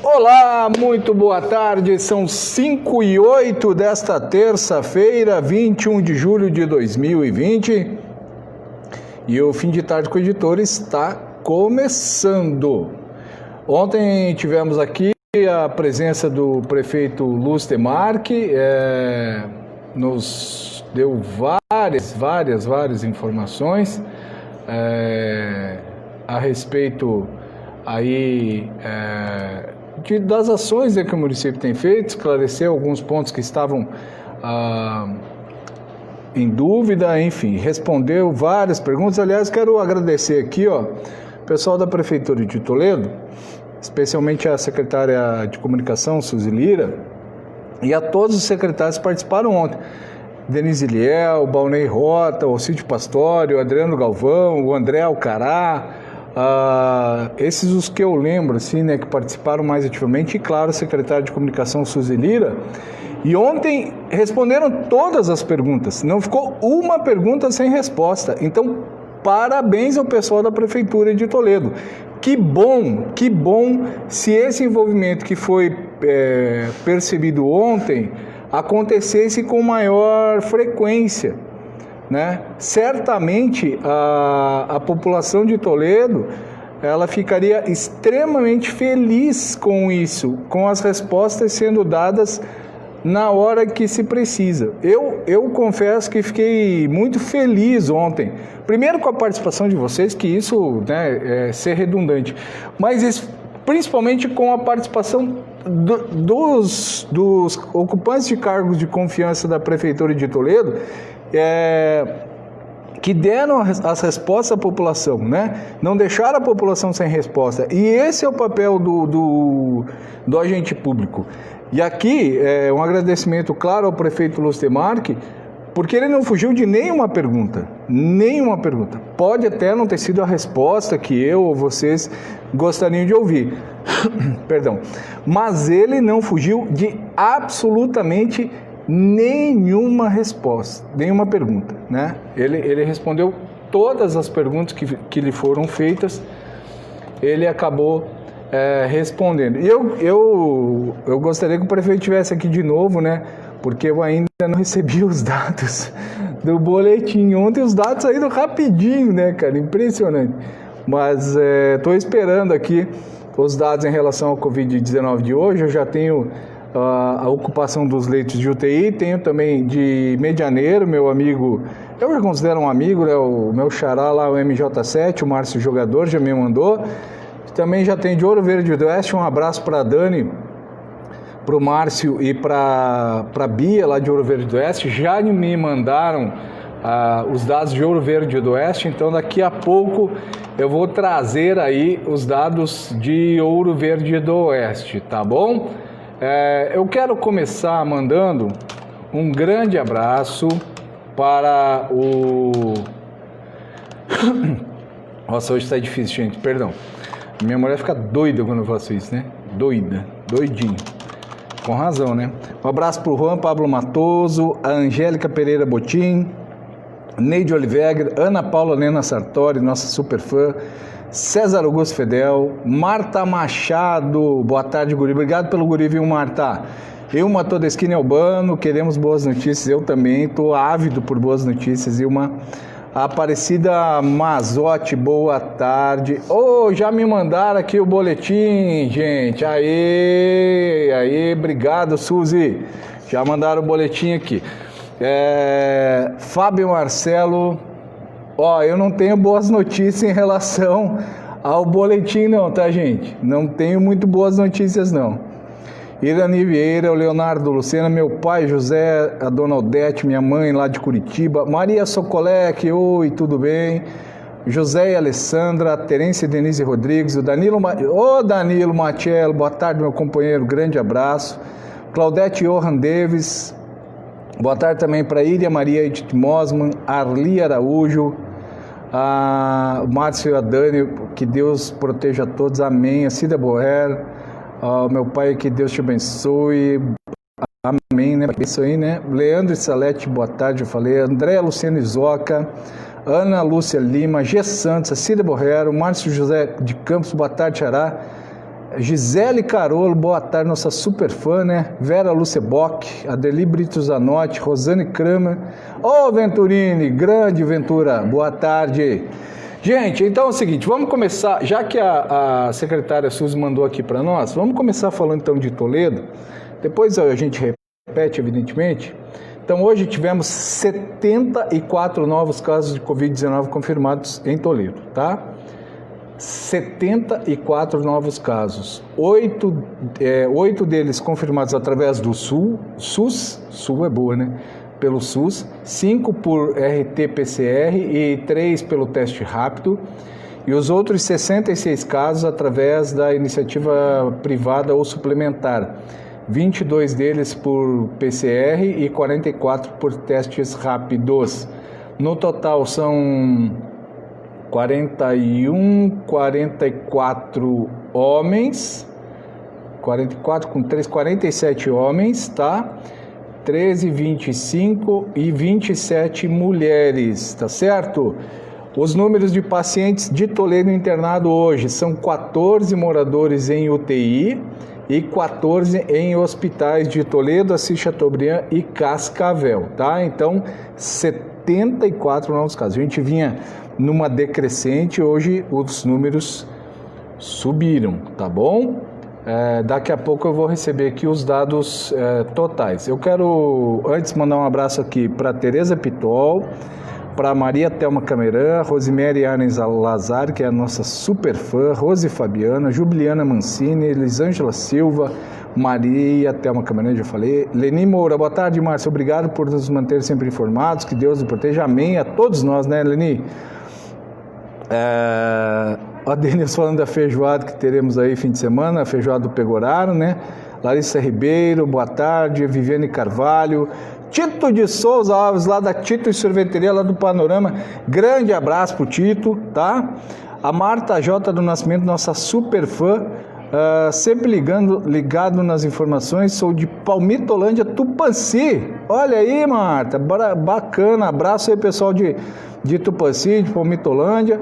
Olá, muito boa tarde, são 5h08 desta terça-feira, 21 de julho de 2020 e o Fim de Tarde com o Editor está começando. Ontem tivemos aqui a presença do prefeito Lúcio Demarque, nos deu várias informações a respeito aí das ações que o município tem feito, esclareceu alguns pontos que estavam em dúvida, enfim, respondeu várias perguntas. Aliás, quero agradecer aqui, o pessoal da Prefeitura de Toledo, especialmente a secretária de Comunicação, Suzy Lira, e a todos os secretários que participaram ontem. Denise Liel, Balnei Rota, o Alcide Pastório, o Adriano Galvão, o André Alcará, esses os que eu lembro, assim, né, que participaram mais ativamente, e claro, o secretário de Comunicação, Suzy Lira, e ontem responderam todas as perguntas, não ficou uma pergunta sem resposta. Então, parabéns ao pessoal da Prefeitura de Toledo. Que bom se esse envolvimento que foi percebido ontem acontecesse com maior frequência, né? Certamente a população de Toledo ela ficaria extremamente feliz com isso, com as respostas sendo dadas na hora que se precisa. Eu confesso que fiquei muito feliz ontem, primeiro com a participação de vocês, que isso, né, é ser redundante, mas principalmente com a participação dos ocupantes de cargos de confiança da Prefeitura de Toledo, que deram as respostas à população, né? Não deixaram a população sem resposta. E esse é o papel do agente público. E aqui, um agradecimento claro ao prefeito Lúcio Demarque, porque ele não fugiu de nenhuma pergunta. Pode até não ter sido a resposta que eu ou vocês gostariam de ouvir, perdão, mas ele não fugiu de absolutamente nenhuma resposta, nenhuma pergunta, né? Ele respondeu todas as perguntas que lhe foram feitas, ele acabou respondendo. E eu gostaria que o prefeito estivesse aqui de novo, né? Porque eu ainda não recebi os dados do boletim. Ontem os dados saíram rapidinho, né, cara? Impressionante. Mas estou esperando aqui os dados em relação ao Covid-19 de hoje. Eu já tenho a ocupação dos leitos de UTI, tenho também de Medianeiro, meu amigo, eu já considero um amigo, né, o meu xará lá, o MJ7, o Márcio Jogador, já me mandou. Também já tem de Ouro Verde do Oeste, um abraço para a Dani, para o Márcio e para a Bia, lá de Ouro Verde do Oeste, já me mandaram os dados de Ouro Verde do Oeste, então daqui a pouco eu vou trazer aí os dados de Ouro Verde do Oeste, tá bom? Eu quero começar mandando um grande abraço para o... Nossa, hoje está difícil, gente, perdão. Minha mulher fica doida quando eu faço isso, né? Doidinho. Com razão, né? Um abraço para o Juan Pablo Matoso, a Angélica Pereira Botim, Neide Oliveira, Ana Paula Lena Sartori, nossa super fã, César Augusto Fedel, Marta Machado, boa tarde, guri, obrigado pelo guri, viu, Marta? Ilma Todeschini Albano, queremos boas notícias, eu também estou ávido por boas notícias. Ilma Aparecida Mazotti, boa tarde. Já me mandaram aqui o boletim, gente, aí, obrigado, Suzy, já mandaram o boletim aqui. Fábio Marcelo, eu não tenho boas notícias em relação ao boletim não, tá, gente? Não tenho muito boas notícias não. Irani Vieira, o Leonardo Lucena, meu pai José, a dona Odete, minha mãe lá de Curitiba, Maria Socolec, oi, tudo bem? José e Alessandra, Terência e Denise Rodrigues, o Danilo Matiello, boa tarde, meu companheiro, grande abraço. Claudete Johan Davis, boa tarde também para Iria Maria Edith Mosman, Arli Araújo, o Márcio e a Dani, que Deus proteja a todos, amém. A Cida Boer, meu pai, que Deus te abençoe, amém, né? Isso aí, né? Leandro e Salete, boa tarde, eu falei. André Luciano Izoca, Ana Lúcia Lima, G. Santos, a Cida Borrero, Márcio José de Campos, boa tarde, Xará. Gisele Carolo, boa tarde, nossa super fã, né? Vera Lucebock, Adeli Brito Zanotti, Rosane Kramer. Ô, Venturini, grande Ventura, boa tarde. Gente, então é o seguinte, vamos começar, já que a secretária Suzy mandou aqui para nós, vamos começar falando então de Toledo, depois a gente repete, evidentemente. Então hoje tivemos 74 novos casos de Covid-19 confirmados em Toledo, tá? 74 novos casos, 8 deles confirmados através do SUS é boa, né? Pelo SUS, 5 por RT-PCR e 3 pelo teste rápido, e os outros 66 casos através da iniciativa privada ou suplementar, 22 deles por PCR e 44 por testes rápidos. No total são 44 homens, 44 com 3, 47 homens, tá? 13, 25 e 27 mulheres, tá certo? Os números de pacientes de Toledo internado hoje são 14 moradores em UTI e 14 em hospitais de Toledo, Assis Chateaubriand e Cascavel, tá? Então, 74 novos casos. A gente vinha numa decrescente, hoje os números subiram, tá bom? Daqui a pouco eu vou receber aqui os dados totais. Eu quero antes mandar um abraço aqui para Tereza Pitol, para Maria Thelma Cameran, Rosemary Arnes Lazar, que é a nossa super fã, Rose Fabiana, Juliana Mancini, Elisângela Silva, Maria Thelma Cameran, já falei, Leni Moura, boa tarde, Márcio, obrigado por nos manter sempre informados, que Deus nos proteja, amém, a todos nós, né, Leni? A Denis falando da feijoada que teremos aí fim de semana, a feijoada do Pegoraro, né? Larissa Ribeiro, boa tarde, Viviane Carvalho, Tito de Souza Alves, lá da Tito e Sorveteria, lá do Panorama, grande abraço pro Tito, tá? A Marta J do Nascimento, nossa super fã, sempre ligado nas informações, sou de Palmitolândia, Tupanci, olha aí, Marta, bacana, abraço aí pessoal de Tupanci, de Palmitolândia.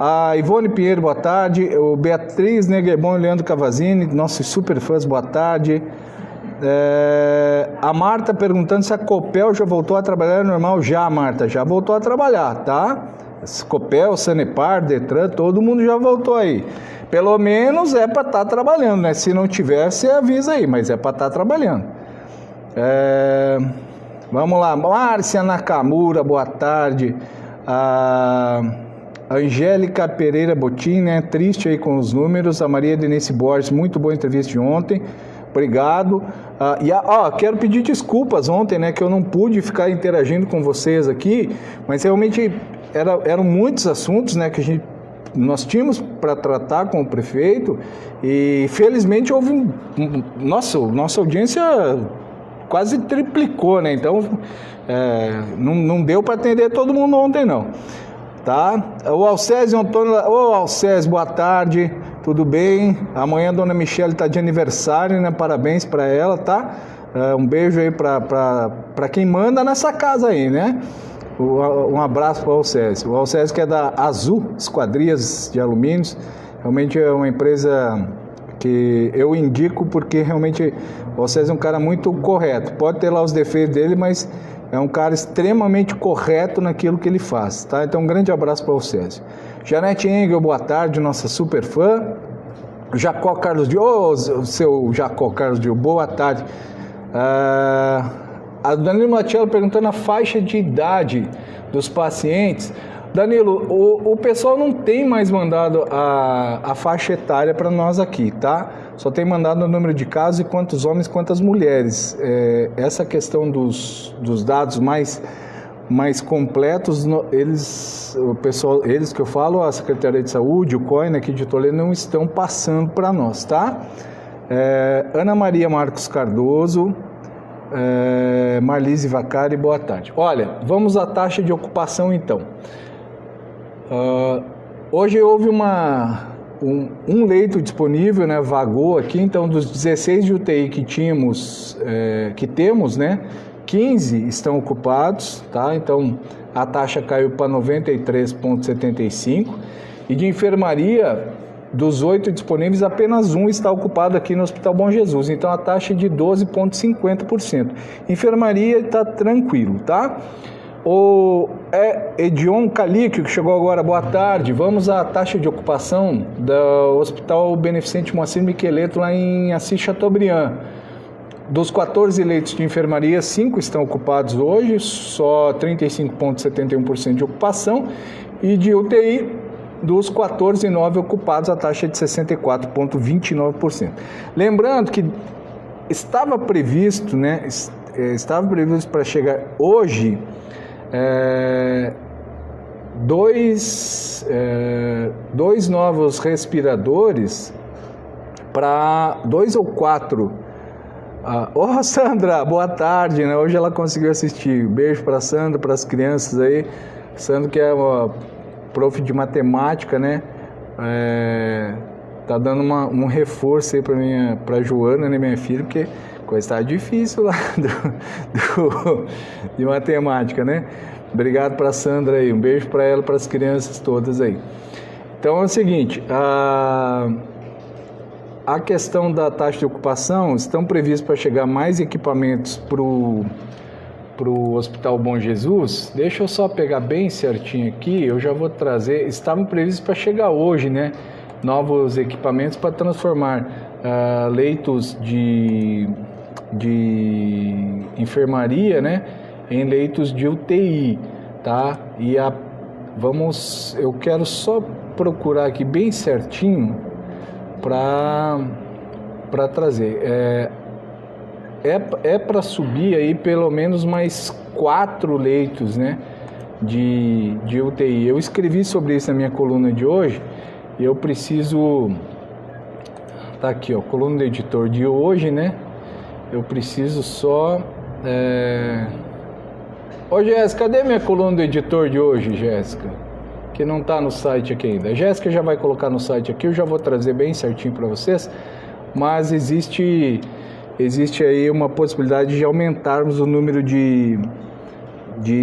A Ivone Pinheiro, boa tarde. O Beatriz Neguebon e Leandro Cavazini, nossos super fãs, boa tarde. A Marta perguntando se a Copel já voltou a trabalhar normal. Já, Marta, já voltou a trabalhar, tá? Copel, Sanepar, Detran, todo mundo já voltou aí. Pelo menos é para estar trabalhando, né? Se não tiver, você avisa aí, mas é para estar trabalhando. Vamos lá, Márcia Nakamura, boa tarde. Angélica Pereira Botim, né? Triste aí com os números. A Maria Denise Borges, muito boa entrevista de ontem. Obrigado. Quero pedir desculpas ontem, né? Que eu não pude ficar interagindo com vocês aqui, mas realmente eram muitos assuntos, né? Que nós tínhamos para tratar com o prefeito e felizmente houve nossa audiência quase triplicou, né? Então não deu para atender todo mundo ontem, não. Tá? O Alcésio Antônio, Alcésio, boa tarde, tudo bem? Amanhã a dona Michele está de aniversário, né? Parabéns para ela, tá? Um beijo aí para quem manda nessa casa aí, né? Um abraço para o Alcésio. O Alcésio que é da Azul Esquadrias de Alumínios, realmente é uma empresa que eu indico porque realmente o Alcésio é um cara muito correto. Pode ter lá os defeitos dele, mas é um cara extremamente correto naquilo que ele faz, tá? Então, um grande abraço para o Césio. Janete Engel, boa tarde, nossa super fã. Jacó Carlos Diogo, seu Jacó Carlos Diogo, boa tarde. A Danilo Matiello perguntando a faixa de idade dos pacientes. Danilo, o pessoal não tem mais mandado a faixa etária para nós aqui, tá? Só tem mandado o número de casos e quantos homens, quantas mulheres. Essa questão dos dados mais completos, eles que eu falo, a Secretaria de Saúde, o COIN aqui de Toledo, não estão passando para nós, tá? Ana Maria Marcos Cardoso, Marlise Vacari, boa tarde. Olha, vamos à taxa de ocupação então. Hoje houve um leito disponível, né, vagou aqui, então dos 16 de UTI que temos, né, 15 estão ocupados, tá? Então a taxa caiu para 93,75 e de enfermaria dos 8 disponíveis, apenas um está ocupado aqui no Hospital Bom Jesus. Então a taxa é de 12,50%. Enfermaria está tranquilo, tá? O Edion Calíquio, que chegou agora, boa tarde. Vamos à taxa de ocupação do Hospital Beneficente Moacir Miqueleto, lá em Assis Chateaubriand. Dos 14 leitos de enfermaria, 5 estão ocupados hoje, só 35,71% de ocupação. E de UTI, dos 14, 9 ocupados, a taxa é de 64,29%. Lembrando que estava previsto, né? Estava previsto para chegar hoje dois novos respiradores para 2 ou 4. Sandra, boa tarde, né? Hoje ela conseguiu assistir. Beijo para Sandra, para as crianças aí. Sandra, que é uma prof de matemática, né? Tá dando um reforço aí para Joana, né, minha filha, porque coisa tá difícil lá de matemática, né? Obrigado para Sandra aí, um beijo para ela, para as crianças todas aí. Então é o seguinte, a questão da taxa de ocupação, estão previstos para chegar mais equipamentos para o Hospital Bom Jesus. Deixa eu só pegar bem certinho aqui, eu já vou trazer, estavam previstos para chegar hoje, né? Novos equipamentos para transformar leitos de enfermaria, né, em leitos de UTI, tá? E eu quero só procurar aqui bem certinho para trazer. É para subir aí pelo menos mais 4 leitos, né, de UTI. Eu escrevi sobre isso na minha coluna de hoje e eu preciso... Tá aqui, ó, coluna do editor de hoje, né? Eu preciso só... Ô, Jéssica, cadê minha coluna do editor de hoje, Jéssica? Que não está no site aqui ainda. A Jéssica já vai colocar no site aqui, eu já vou trazer bem certinho para vocês, mas existe aí uma possibilidade de aumentarmos o número de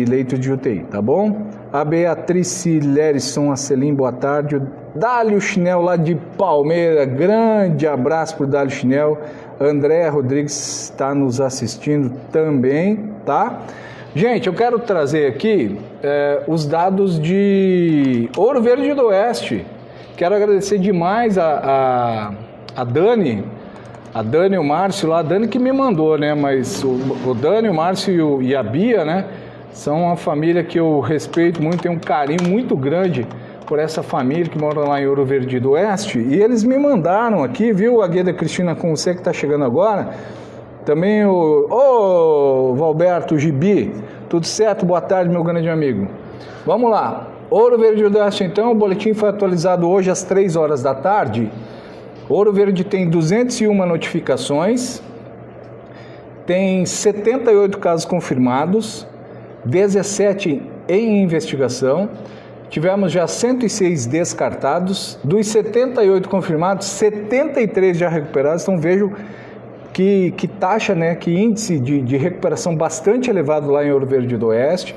leitos de UTI, tá bom? A Beatrice Lerison, a Celim, boa tarde. O Dálio Chinel, lá de Palmeira, grande abraço para o Dálio Chinel. André Rodrigues está nos assistindo também, tá? Gente, eu quero trazer aqui os dados de Ouro Verde do Oeste. Quero agradecer demais a Dani, e o Márcio lá, a Dani que me mandou, né? Mas o Dani, o Márcio e a Bia, né? São uma família que eu respeito muito, tenho um carinho muito grande por essa família que mora lá em Ouro Verde do Oeste. E eles me mandaram aqui, viu, a Gueda Cristina, com você que está chegando agora. Também o Valberto Gibi, tudo certo? Boa tarde, meu grande amigo. Vamos lá. Ouro Verde do Oeste, então, o boletim foi atualizado hoje às 3 horas da tarde. Ouro Verde tem 201 notificações, tem 78 casos confirmados, 17 em investigação. Tivemos já 106 descartados, dos 78 confirmados, 73 já recuperados. Então vejo que taxa, né, que índice de recuperação bastante elevado lá em Ouro Verde do Oeste.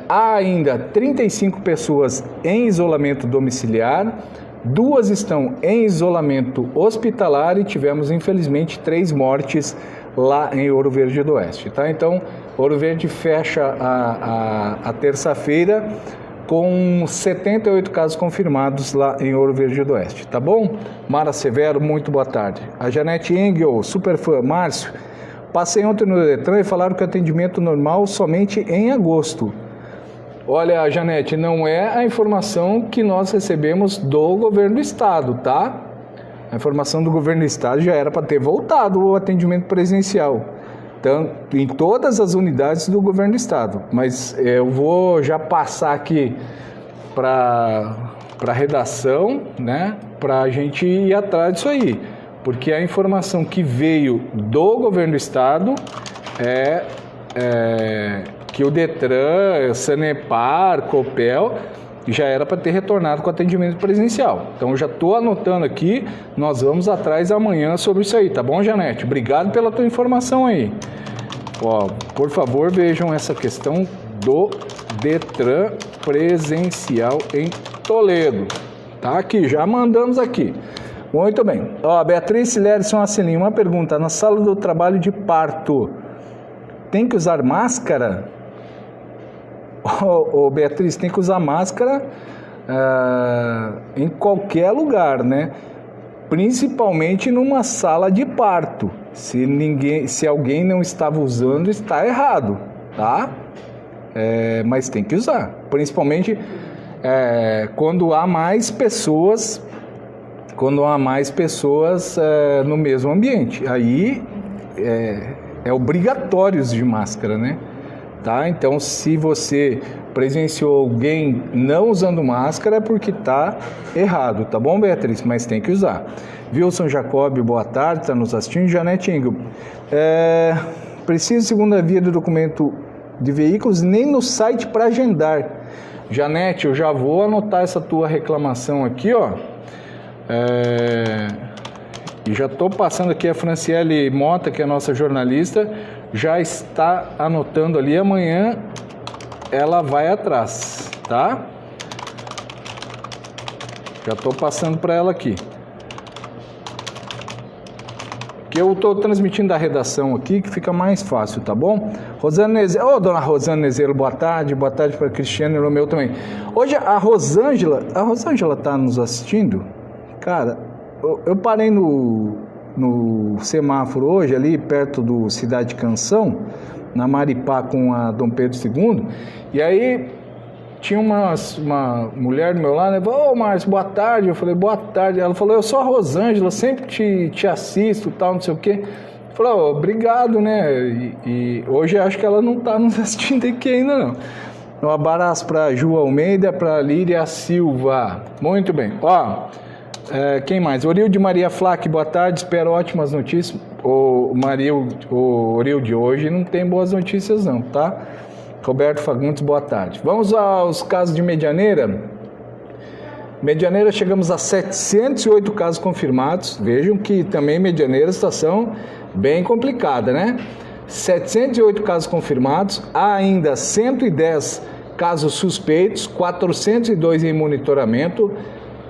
Há ainda 35 pessoas em isolamento domiciliar, 2 estão em isolamento hospitalar e tivemos infelizmente 3 mortes lá em Ouro Verde do Oeste, tá? Então Ouro Verde fecha a terça-feira com 78 casos confirmados lá em Ouro Verde do Oeste, tá bom? Mara Severo, muito boa tarde. A Janete Engel, super fã. Márcio, passei ontem no Detran e falaram que o atendimento normal somente em agosto. Olha, Janete, não é a informação que nós recebemos do governo do estado, tá? A informação do governo do estado já era para ter voltado o atendimento presencial, tanto em todas as unidades do governo do estado. Mas eu vou já passar aqui para a redação, né, para a gente ir atrás disso aí, porque a informação que veio do governo do estado é que o Detran, Sanepar, Copel já era para ter retornado com atendimento presencial. Então eu já estou anotando aqui, nós vamos atrás amanhã sobre isso aí, tá bom, Janete? Obrigado pela tua informação aí. Ó, por favor, vejam essa questão do Detran presencial em Toledo, Tá aqui, já mandamos aqui. Muito bem. Ó, Beatriz Lerson Acelin, uma pergunta. Na sala do trabalho de parto, tem que usar máscara? Ô, Beatriz, tem que usar máscara em qualquer lugar, né? Principalmente numa sala de parto. Se alguém não estava usando, está errado, tá? Mas tem que usar. Principalmente quando há mais pessoas, no mesmo ambiente. Aí é obrigatório de máscara, né? Tá? Então, se você presenciou alguém não usando máscara, é porque está errado, tá bom, Beatriz? Mas tem que usar. Wilson Jacob, boa tarde, está nos assistindo. Janete Ingo, preciso segunda via do documento de veículos, nem no site para agendar. Janete, eu já vou anotar essa tua reclamação aqui, ó. E já estou passando aqui, a Franciele Mota, que é a nossa jornalista, já está anotando ali. Amanhã ela vai atrás, tá? Já estou passando para ela aqui. Que eu estou transmitindo da redação aqui, que fica mais fácil, tá bom? Rosana Nezelo, dona Rosana Nezelo, boa tarde para a Cristiane e o meu também. Hoje a Rosângela está nos assistindo? Cara, eu parei no semáforo hoje, ali perto do Cidade Canção, na Maripá com a Dom Pedro II, e aí tinha uma mulher do meu lado, né? Falou, ô Márcio, boa tarde. Eu falei, boa tarde. Ela falou, eu sou a Rosângela, sempre te assisto, tal, não sei o quê. Eu falei, oh, obrigado, né? E hoje acho que ela não está nos assistindo aqui ainda, não. Um abraço para Ju Almeida, para Líria Silva. Muito bem. Ó, quem mais? Orilde Maria Flack, boa tarde, espero ótimas notícias. O Orilde, hoje não tem boas notícias não, tá? Roberto Fagundes, boa tarde. Vamos aos casos de Medianeira. Medianeira, chegamos a 708 casos confirmados. Vejam que também Medianeira é situação bem complicada, né? 708 casos confirmados, há ainda 110 casos suspeitos, 402 em monitoramento,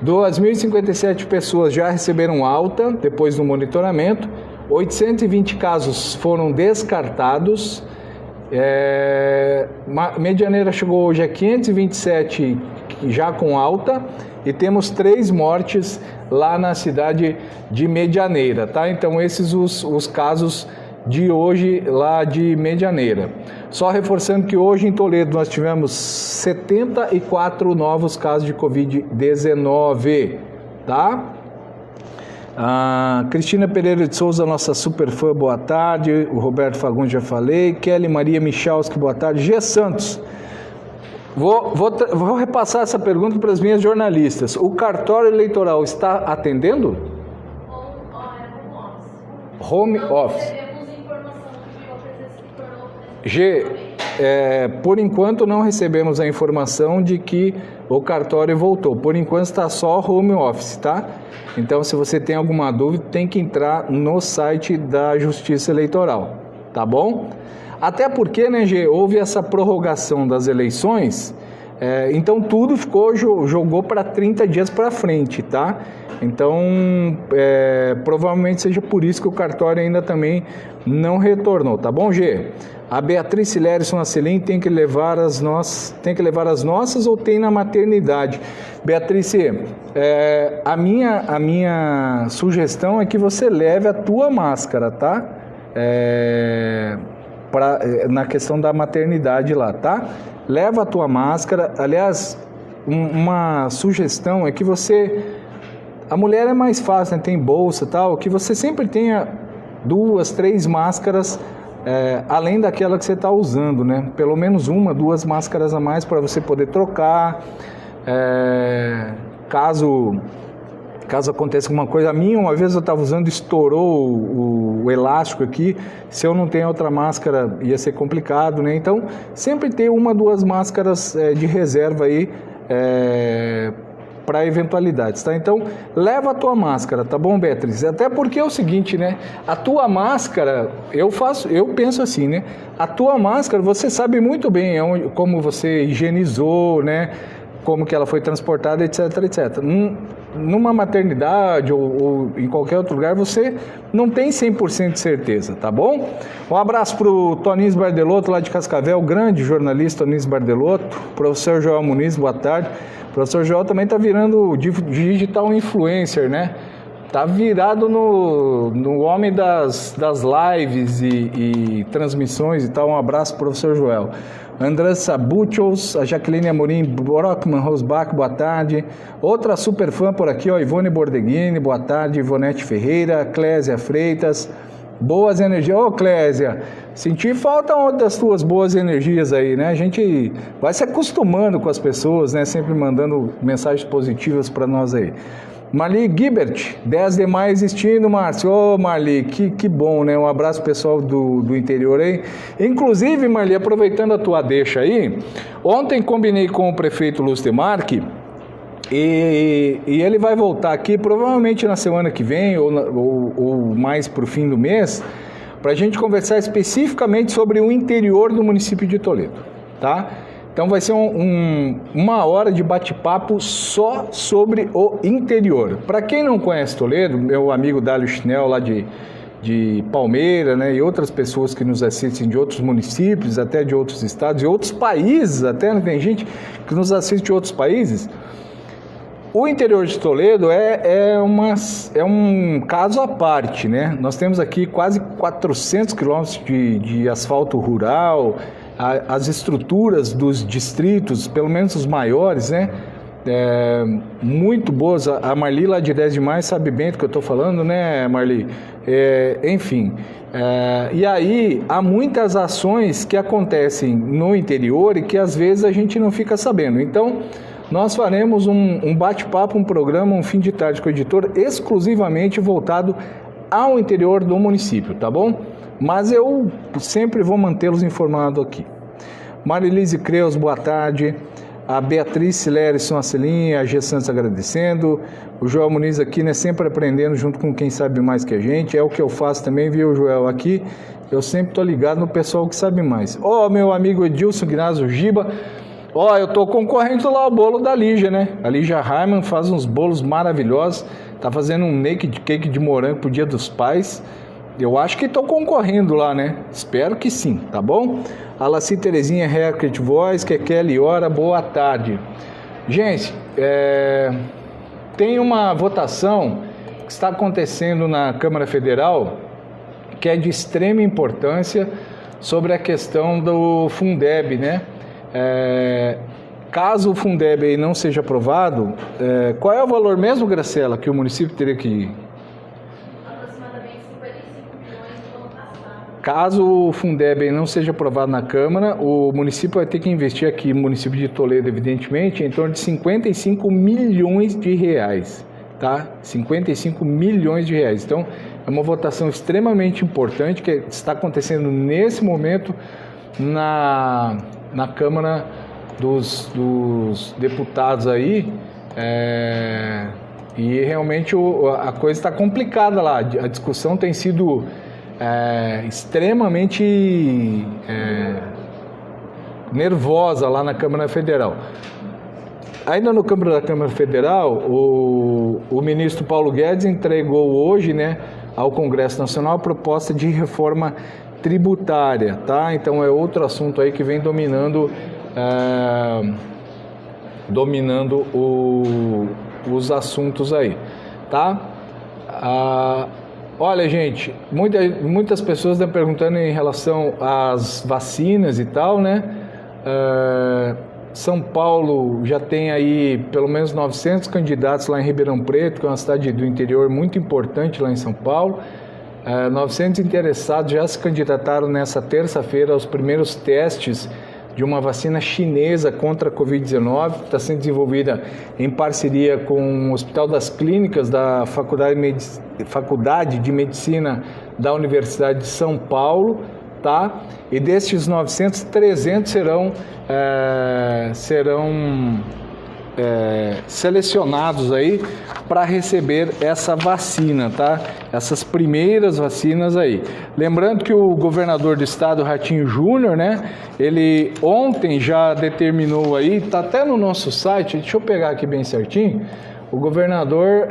2.057 pessoas já receberam alta depois do monitoramento, 820 casos foram descartados. Medianeira chegou hoje a 527 já com alta e temos 3 mortes lá na cidade de Medianeira, tá? Então esses os casos de hoje lá de Medianeira. Só reforçando que hoje em Toledo nós tivemos 74 novos casos de Covid-19, tá? Cristina Pereira de Souza, nossa super fã, boa tarde. O Roberto Fagundes, já falei. Kelly Maria Michalski, boa tarde. G. Santos, vou repassar essa pergunta para as minhas jornalistas. O cartório eleitoral está atendendo? Home office. G, por enquanto não recebemos a informação de que o cartório voltou. Por enquanto está só home office, tá? Então, se você tem alguma dúvida, tem que entrar no site da Justiça Eleitoral, tá bom? Até porque, né, G, houve essa prorrogação das eleições, então tudo jogou para 30 dias para frente, tá? Então, provavelmente seja por isso que o cartório ainda também não retornou, tá bom, G? A Beatriz Lerson Acelin tem que levar as nossas ou tem na maternidade? Beatriz, a minha sugestão é que você leve a tua máscara, tá? Na questão da maternidade lá, tá? Leva a tua máscara. Aliás, uma sugestão é que a mulher é mais fácil, né? Tem bolsa e tal, que você sempre tenha 2, 3 máscaras, além daquela que você está usando, né? Pelo menos 1, 2 máscaras a mais para você poder trocar, caso aconteça alguma coisa. A minha, uma vez eu estava usando, estourou o elástico aqui, se eu não tenho outra máscara ia ser complicado, né? Então, sempre ter 1, 2 máscaras de reserva aí, para eventualidades, tá? Então, leva a tua máscara, tá bom, Beatriz? Até porque é o seguinte, né? A tua máscara, eu penso assim, né? A tua máscara, você sabe muito bem como você higienizou, né? como que ela foi transportada, etc, etc. Numa maternidade ou em qualquer outro lugar, você não tem 100% de certeza, tá bom? Um abraço para o Toninho Bardelotto, lá de Cascavel, grande jornalista Toninho Bardelotto. Professor Joel Muniz, boa tarde. O professor Joel também está virando digital influencer, né? Tá virado no homem das lives e transmissões e tal. Um abraço para o professor Joel. Andressa Butchels, a Jaqueline Amorim, Brockman Rosbach, boa tarde. Outra super fã por aqui, ó, Ivone Bordeghini, boa tarde. Ivonete Ferreira, Clésia Freitas, boas energias. Ô, Clésia, senti falta das tuas boas energias aí, né? A gente vai se acostumando com as pessoas, né? Sempre mandando mensagens positivas para nós aí. Marli Gibert, 10 de maio existindo, Márcio. Ô, Marli, que bom, né? Um abraço pessoal do interior aí. Inclusive, Marli, aproveitando a tua deixa aí, ontem combinei com o prefeito Lúcio Demarque e ele vai voltar aqui provavelmente na semana que vem ou mais para o fim do mês, para a gente conversar especificamente sobre o interior do município de Toledo, tá? Então vai ser uma hora de bate-papo só sobre o interior. Para quem não conhece Toledo, meu amigo Dálio Chinel lá de Palmeira, né, e outras pessoas que nos assistem de outros municípios, até de outros estados, e outros países, até né, tem gente que nos assiste de outros países. O interior de Toledo é um caso à parte, né? Nós temos aqui quase 400 quilômetros de asfalto rural. As estruturas dos distritos, pelo menos os maiores, né? Muito boas. A Marli lá de 10 de maio sabe bem do que eu estou falando, né, Marli? Enfim, e aí há muitas ações que acontecem no interior e que às vezes a gente não fica sabendo. Então, nós faremos um bate-papo, um programa, um fim de tarde com o editor exclusivamente voltado ao interior do município, tá bom? Mas eu sempre vou mantê-los informados aqui. Marilise Creus, boa tarde. A Beatriz Sileres Marcelinha, a G. Santos agradecendo. O Joel Muniz aqui, né, sempre aprendendo junto com quem sabe mais que a gente. É o que eu faço também, viu, Joel? Aqui eu sempre tô ligado no pessoal que sabe mais. Meu amigo Edilson Gnásio Giba. Eu tô concorrendo lá ao bolo da Lígia, né? A Lígia Raiman faz uns bolos maravilhosos. Tá fazendo um naked cake de morango pro Dia dos Pais. Eu acho que estou concorrendo lá, né? Espero que sim, tá bom? A Laci Terezinha Haircut Voice, que é Kelly Hora, boa tarde. Gente, tem uma votação que está acontecendo na Câmara Federal que é de extrema importância sobre a questão do Fundeb, né? Caso o Fundeb aí não seja aprovado, qual é o valor mesmo, Graciela, que o município teria que... Caso o Fundeb não seja aprovado na Câmara, o município vai ter que investir aqui, no município de Toledo, evidentemente, em torno de 55 milhões de reais, tá? 55 milhões de reais. Então, é uma votação extremamente importante que está acontecendo nesse momento na Câmara dos Deputados aí, e realmente a coisa está complicada lá. A discussão tem sido... extremamente nervosa lá na Câmara Federal. Ainda no Câmara da Câmara Federal, o ministro Paulo Guedes entregou hoje, né, ao Congresso Nacional a proposta de reforma tributária, tá? Então é outro assunto aí que vem dominando os assuntos aí, tá? Olha, gente, muitas pessoas estão perguntando em relação às vacinas e tal, né? São Paulo já tem aí pelo menos 900 candidatos lá em Ribeirão Preto, que é uma cidade do interior muito importante lá em São Paulo. 900 interessados já se candidataram nessa terça-feira aos primeiros testes de uma vacina chinesa contra a Covid-19, que está sendo desenvolvida em parceria com o Hospital das Clínicas da Faculdade de Medicina da Universidade de São Paulo, tá? E destes 900, 300 serão selecionados aí para receber essa vacina, tá? Essas primeiras vacinas aí. Lembrando que o governador do estado, Ratinho Júnior, né? Ele ontem já determinou aí, tá até no nosso site, deixa eu pegar aqui bem certinho. O governador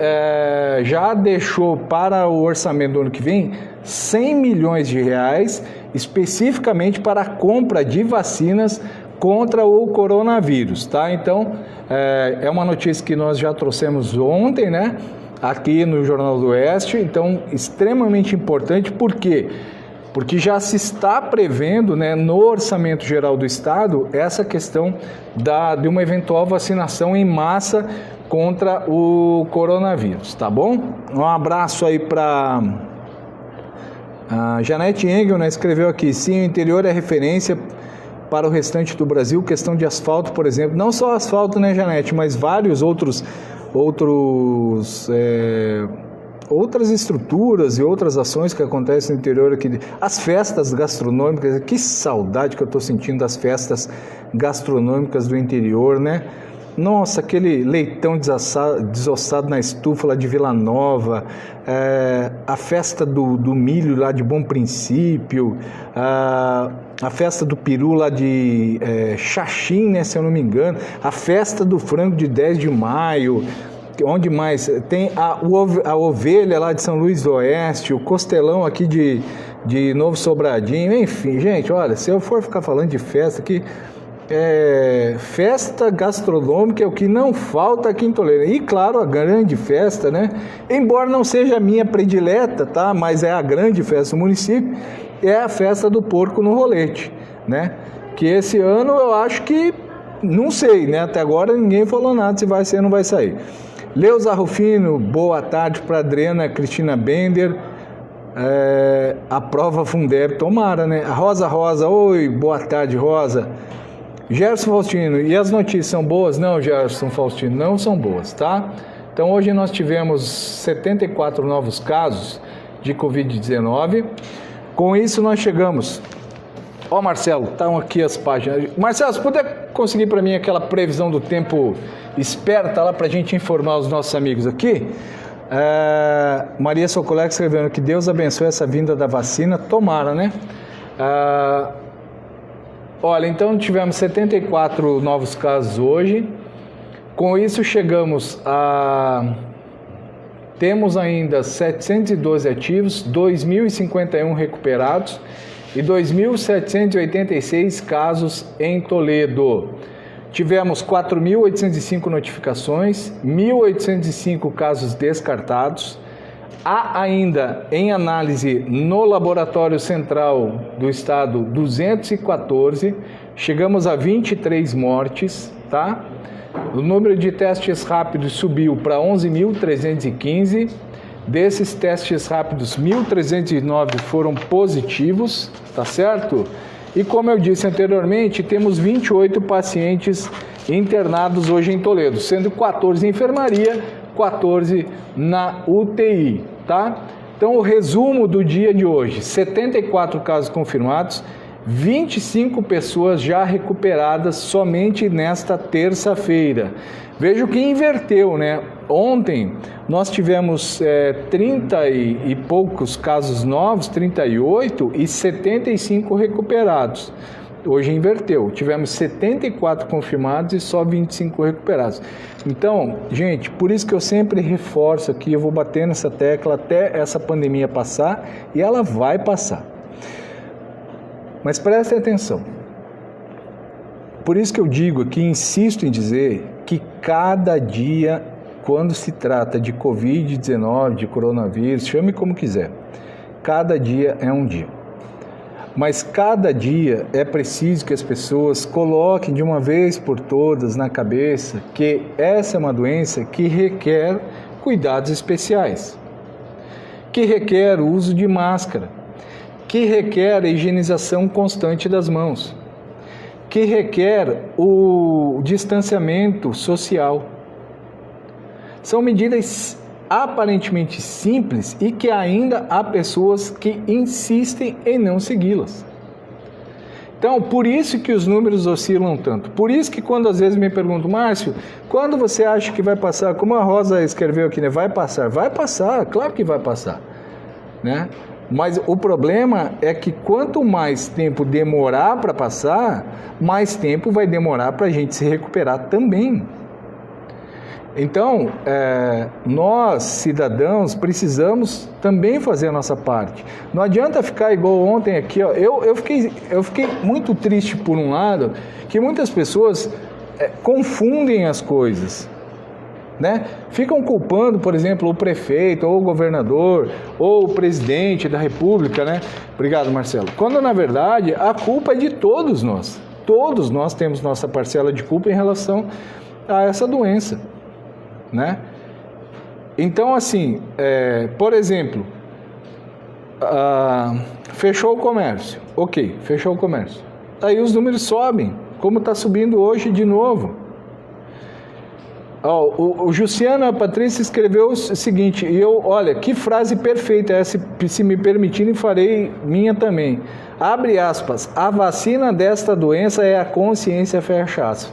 já deixou para o orçamento do ano que vem 100 milhões de reais especificamente para a compra de vacinas contra o coronavírus, tá? Então, é uma notícia que nós já trouxemos ontem, né? Aqui no Jornal do Oeste, então, extremamente importante, por quê? Porque já se está prevendo, né, no Orçamento Geral do Estado, essa questão de uma eventual vacinação em massa contra o coronavírus, tá bom? Um abraço aí para a Janete Engel, né, escreveu aqui, sim, o interior é referência para o restante do Brasil, questão de asfalto, por exemplo, não só asfalto, né, Janete, mas vários outras estruturas e outras ações que acontecem no interior aqui, as festas gastronômicas, que saudade que eu estou sentindo das festas gastronômicas do interior, né? Nossa, aquele leitão desossado na estufa lá de Vila Nova, a festa do milho lá de Bom Princípio, a festa do peru lá de Xaxim, né, se eu não me engano, a festa do frango de 10 de maio, onde mais? Tem a ovelha lá de São Luís do Oeste, o costelão aqui de Novo Sobradinho, enfim, gente, olha, se eu for ficar falando de festa aqui, festa gastronômica é o que não falta aqui em Toledo. E claro, a grande festa, né? Embora não seja a minha predileta, tá? Mas é a grande festa do município, é a festa do porco no rolete, né? Que esse ano eu acho que, não sei, né? Até agora ninguém falou nada se vai ser ou não vai sair. Leusa Rufino, boa tarde para Adriana Cristina Bender. A prova Fundeb, tomara, né? A Rosa, oi, boa tarde, Rosa. Gerson Faustino, e as notícias são boas? Não, Gerson Faustino, não são boas, tá? Então hoje nós tivemos 74 novos casos de Covid-19. Com isso nós chegamos... Ó, Marcelo, estão aqui as páginas. Marcelo, se puder conseguir para mim aquela previsão do tempo esperta lá para a gente informar os nossos amigos aqui. Maria Socoleco escrevendo que Deus abençoe essa vinda da vacina, tomara, né? Olha, então tivemos 74 novos casos hoje. Com isso chegamos temos ainda 712 ativos, 2.051 recuperados e 2.786 casos em Toledo. Tivemos 4.805 notificações, 1.805 casos descartados. Há ainda em análise no Laboratório Central do Estado 214, chegamos a 23 mortes, tá? O número de testes rápidos subiu para 11.315, desses testes rápidos 1.309 foram positivos, tá certo? E como eu disse anteriormente, temos 28 pacientes internados hoje em Toledo, sendo 14 em enfermaria, 14 na UTI, tá? Então, o resumo do dia de hoje, 74 casos confirmados, 25 pessoas já recuperadas somente nesta terça-feira. Veja que inverteu, né? Ontem nós tivemos 30 e poucos casos novos, 38 e 75 recuperados. Hoje inverteu, tivemos 74 confirmados e só 25 recuperados. Então, gente, por isso que eu sempre reforço aqui, eu vou bater nessa tecla até essa pandemia passar, e ela vai passar. Mas prestem atenção. Por isso que eu digo aqui, insisto em dizer que cada dia, quando se trata de Covid-19, de coronavírus, chame como quiser, cada dia é um dia. Mas cada dia é preciso que as pessoas coloquem de uma vez por todas na cabeça que essa é uma doença que requer cuidados especiais, que requer o uso de máscara, que requer a higienização constante das mãos, que requer o distanciamento social. São medidas aparentemente simples e que ainda há pessoas que insistem em não segui-las. Então, por isso que os números oscilam tanto. Por isso que quando às vezes me perguntam, Márcio, quando você acha que vai passar? Como a Rosa escreveu aqui, né? Vai passar? Vai passar, claro que vai passar, né? Mas o problema é que quanto mais tempo demorar para passar, mais tempo vai demorar para a gente se recuperar também. Então, nós, cidadãos, precisamos também fazer a nossa parte. Não adianta ficar igual ontem aqui, ó. Eu fiquei muito triste por um lado, que muitas pessoas confundem as coisas, né? Ficam culpando, por exemplo, o prefeito, ou o governador, ou o presidente da república, né? Obrigado, Marcelo. Quando, na verdade, a culpa é de todos nós. Todos nós temos nossa parcela de culpa em relação a essa doença, né? Então, assim, por exemplo, fechou o comércio. Ok, fechou o comércio. Aí os números sobem, como está subindo hoje de novo. O Jussiano, a Patrícia escreveu o seguinte, e olha, que frase perfeita essa, se me permitirem, farei minha também. Abre aspas, a vacina desta doença é a consciência, fecha aspas.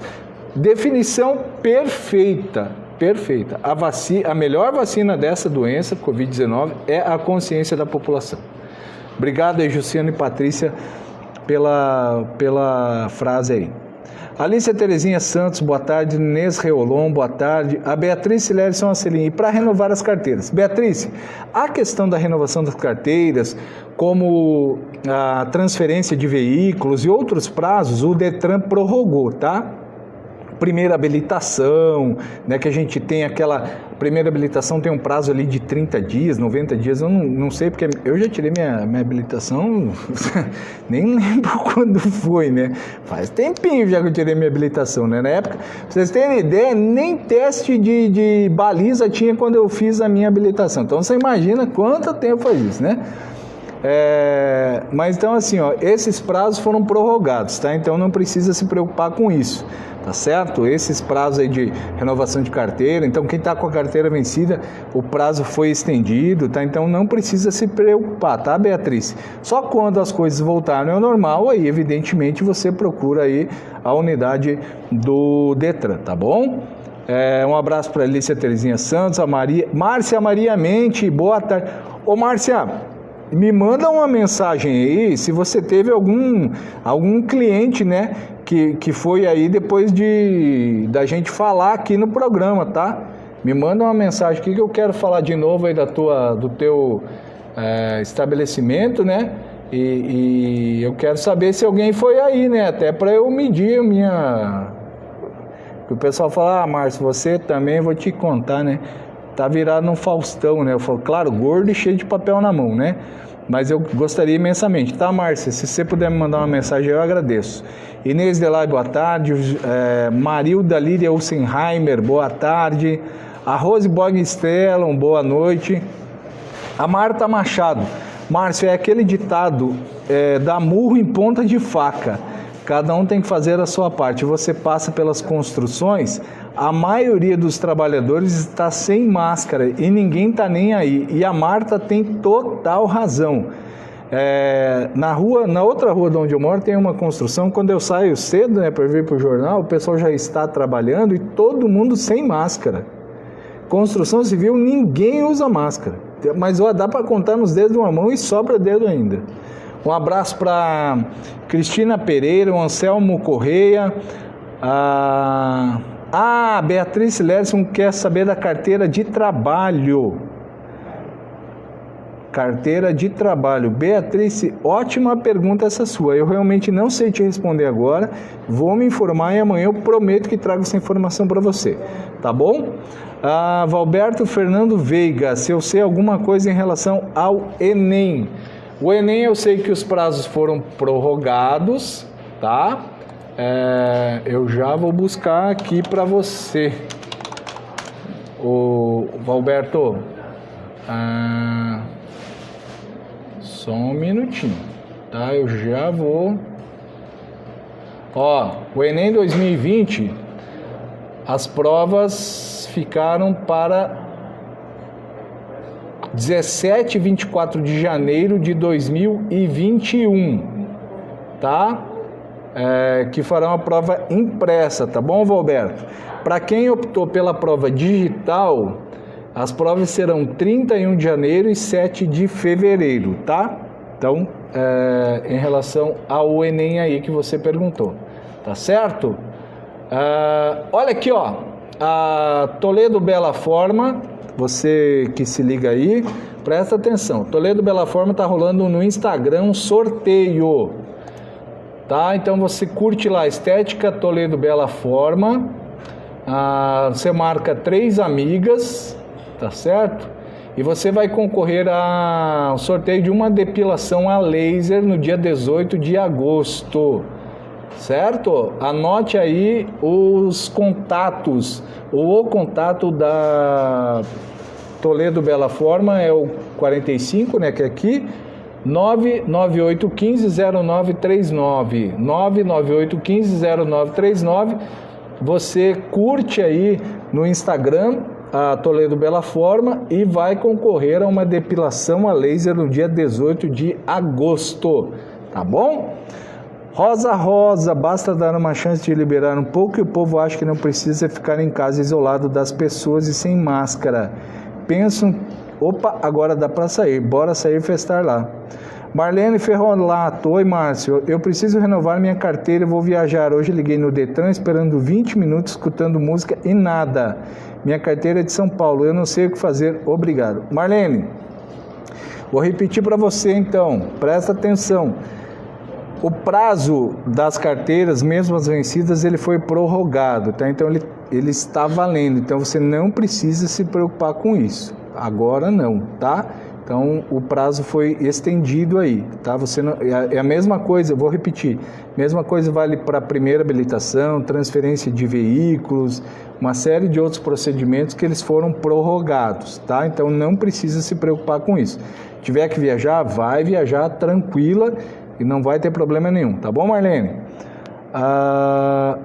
Definição perfeita, perfeita. A melhor vacina dessa doença, Covid-19, é a consciência da população. Obrigado aí, Jussiano e Patrícia, pela frase aí. Alicia Terezinha Santos, boa tarde. Inês Reolon, boa tarde. A Beatriz Silerson Ancelin. E para renovar as carteiras. Beatriz, a questão da renovação das carteiras, como a transferência de veículos e outros prazos, o Detran prorrogou, tá? Primeira habilitação, né, que a gente tem aquela primeira habilitação, tem um prazo ali de 30 dias, 90 dias, eu não sei, porque eu já tirei minha habilitação, nem lembro quando foi, né? Faz tempinho já que eu tirei minha habilitação, né? Na época, pra vocês terem ideia, nem teste de baliza tinha quando eu fiz a minha habilitação. Então você imagina quanto tempo faz isso, né? Mas então assim, ó, esses prazos foram prorrogados, tá? Então não precisa se preocupar com isso, tá certo? Esses prazos aí de renovação de carteira, então quem está com a carteira vencida, o prazo foi estendido, tá? Então não precisa se preocupar, tá, Beatriz? Só quando as coisas voltarem ao normal, aí evidentemente você procura aí a unidade do Detran, tá bom? Um abraço para a Alicia Terezinha Santos, a Márcia Maria Mente, boa tarde. Ô Márcia, me manda uma mensagem aí se você teve algum cliente, né, que foi aí depois da gente falar aqui no programa, tá? Me manda uma mensagem aqui que eu quero falar de novo aí do teu estabelecimento, né? E eu quero saber se alguém foi aí, né? Até para eu medir a minha... O pessoal fala, Márcio, você também, vou te contar, né? Tá virado num Faustão, né? Eu falo, claro, gordo e cheio de papel na mão, né? Mas eu gostaria imensamente, tá, Márcia? Se você puder me mandar uma mensagem, eu agradeço. Inês Delay, boa tarde. Marilda Lídia Ulsenheimer, boa tarde. A Rose Borg Stellon, boa noite. A Marta Machado. Márcio, é aquele ditado, dá murro em ponta de faca. Cada um tem que fazer a sua parte. Você passa pelas construções, a maioria dos trabalhadores está sem máscara e ninguém está nem aí. E a Marta tem total razão. Na outra rua de onde eu moro tem uma construção. Quando eu saio cedo, né, para vir para o jornal, o pessoal já está trabalhando e todo mundo sem máscara. Construção civil, ninguém usa máscara. Mas dá para contar nos dedos de uma mão e sobra dedo ainda. Um abraço para Cristina Pereira, o Anselmo Correia. Beatriz Lerson quer saber da carteira de trabalho. Carteira de trabalho. Beatriz, ótima pergunta essa sua. Eu realmente não sei te responder agora. Vou me informar e amanhã eu prometo que trago essa informação para você. Tá bom? Valberto Fernando Veiga, se eu sei alguma coisa em relação ao Enem. O Enem eu sei que os prazos foram prorrogados, tá? Eu já vou buscar aqui para você. O Valberto, só um minutinho, tá? Eu já vou. O Enem 2020, as provas ficaram para 17 e 24 de janeiro de 2021, tá? que farão a prova impressa, tá bom, Valberto? Para quem optou pela prova digital, as provas serão 31 de janeiro e 7 de fevereiro, tá? Então, em relação ao Enem aí que você perguntou, tá certo? Olha aqui, ó, a Toledo Bela Forma, você que se liga aí, presta atenção, Toledo Bela Forma tá rolando no Instagram um sorteio, tá? Então você curte lá, Estética Toledo Bela Forma, você marca 3 amigas, tá certo? E você vai concorrer ao sorteio de uma depilação a laser no dia 18 de agosto, certo? Anote aí os contatos. O contato da Toledo Bela Forma é o 45, né, que é aqui, 998150939, 998150939. Você curte aí no Instagram a Toledo Bela Forma e vai concorrer a uma depilação a laser no dia 18 de agosto, tá bom? Rosa, basta dar uma chance de liberar um pouco e o povo acha que não precisa ficar em casa isolado das pessoas e sem máscara. Pensam, opa, agora dá para sair, bora sair festar lá. Marlene Ferrolato, oi Márcio, eu preciso renovar minha carteira e vou viajar. Hoje liguei no Detran esperando 20 minutos escutando música e nada. Minha carteira é de São Paulo, eu não sei o que fazer, obrigado. Marlene, vou repetir para você então, presta atenção. O prazo das carteiras, mesmo as vencidas, ele foi prorrogado, tá? Então ele está valendo, então você não precisa se preocupar com isso. Agora não, tá? Então, o prazo foi estendido aí, tá? Você não, é a mesma coisa, vou repetir, mesma coisa vale para a primeira habilitação, transferência de veículos, uma série de outros procedimentos que eles foram prorrogados, tá? Então, não precisa se preocupar com isso. Tiver que viajar, vai viajar tranquila e não vai ter problema nenhum, tá bom, Marlene? A